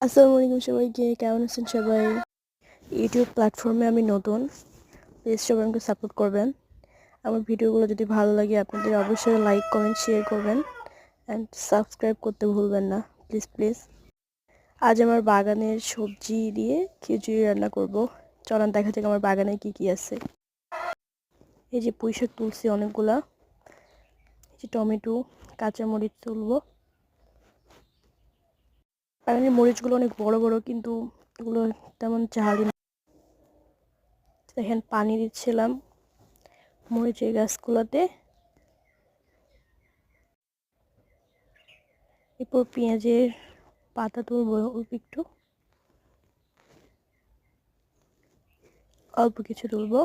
আসসালামু আলাইকুম সবাইকে, কেমন আছেন সবাই? ইউটিউব প্ল্যাটফর্মে আমি নতুন, প্লিজ সবাই আমাকে সাপোর্ট করবেন। আমার ভিডিওগুলো যদি ভালো লাগে আপনাদের অবশ্যই লাইক কমেন্ট শেয়ার করবেন অ্যান্ড সাবস্ক্রাইব করতে ভুলবেন না, প্লিজ প্লিজ। আজ আমার বাগানের সবজি দিয়ে খিচুড়ি রান্না করব। চলেন দেখা যাক আমার বাগানে কি কি আছে। এই যে পুঁই শাক তুলছি অনেকগুলা, এই যে টমেটো, কাঁচামরিচ তুলবো। বাগানের মরিচগুলো অনেক বড় বড়, কিন্তু এগুলো তেমন ঝালই না। দেখেন পানি দিচ্ছিলাম মরিচের গাছগুলোতে। এরপর পেঁয়াজের পাতা তুলবো অল্প একটু, অল্প কিছু তুলবো।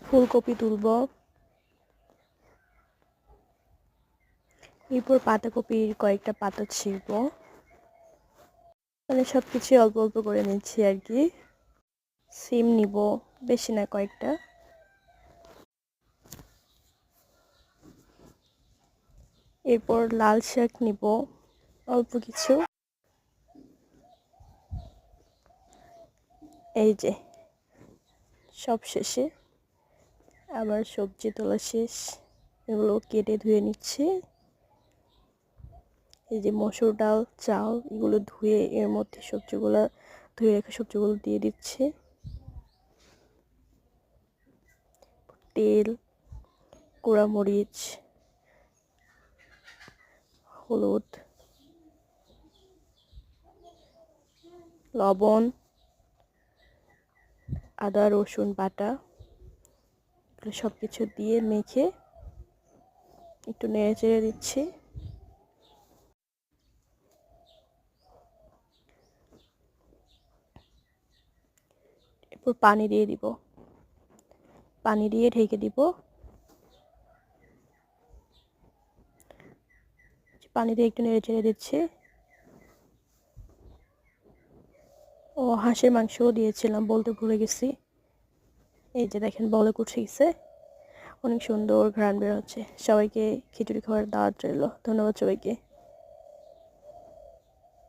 ফুলকপি তুলবো। এরপর পাতাকপির কয়েকটা পাতা ছিঁড়বো। মানে সবকিছু অল্প অল্প করে নিচ্ছি আর কি। সিম নিব, বেশি না, কয়েকটা। এরপর লাল শাক নিব, অল্প কিছু। এই যে সব শেষে আবার সবজি তোলা শেষ, এগুলো কেটে ধুয়ে নিচ্ছি। এই যে মসুর ডাল, চাল, এগুলো ধুয়ে এর মধ্যে সবজিগুলো ধুয়ে রেখে সবজিগুলো দিয়ে দিচ্ছি। তেল, গুঁড়ামরিচ, হলুদ, লবণ, আদা রসুন বাটা, সব কিছু দিয়ে মেখে একটু নেড়ে চেড়ে দিচ্ছি। এরপর পানি দিয়ে দিব, পানি দিয়ে ঢেকে দিব। পানি দিয়ে একটু নেড়ে চেড়ে দিচ্ছি। ও হাঁসের মাংসও দিয়েছিলাম, বলতে ভুলে গেছি। এই যে দেখেন বলে উঠে গেছে, অনেক সুন্দর ঘ্রাণ বের হচ্ছে। সবাইকে খিচুড়ি খাওয়ার দাওয়াত রইল। ধন্যবাদ সবাইকে।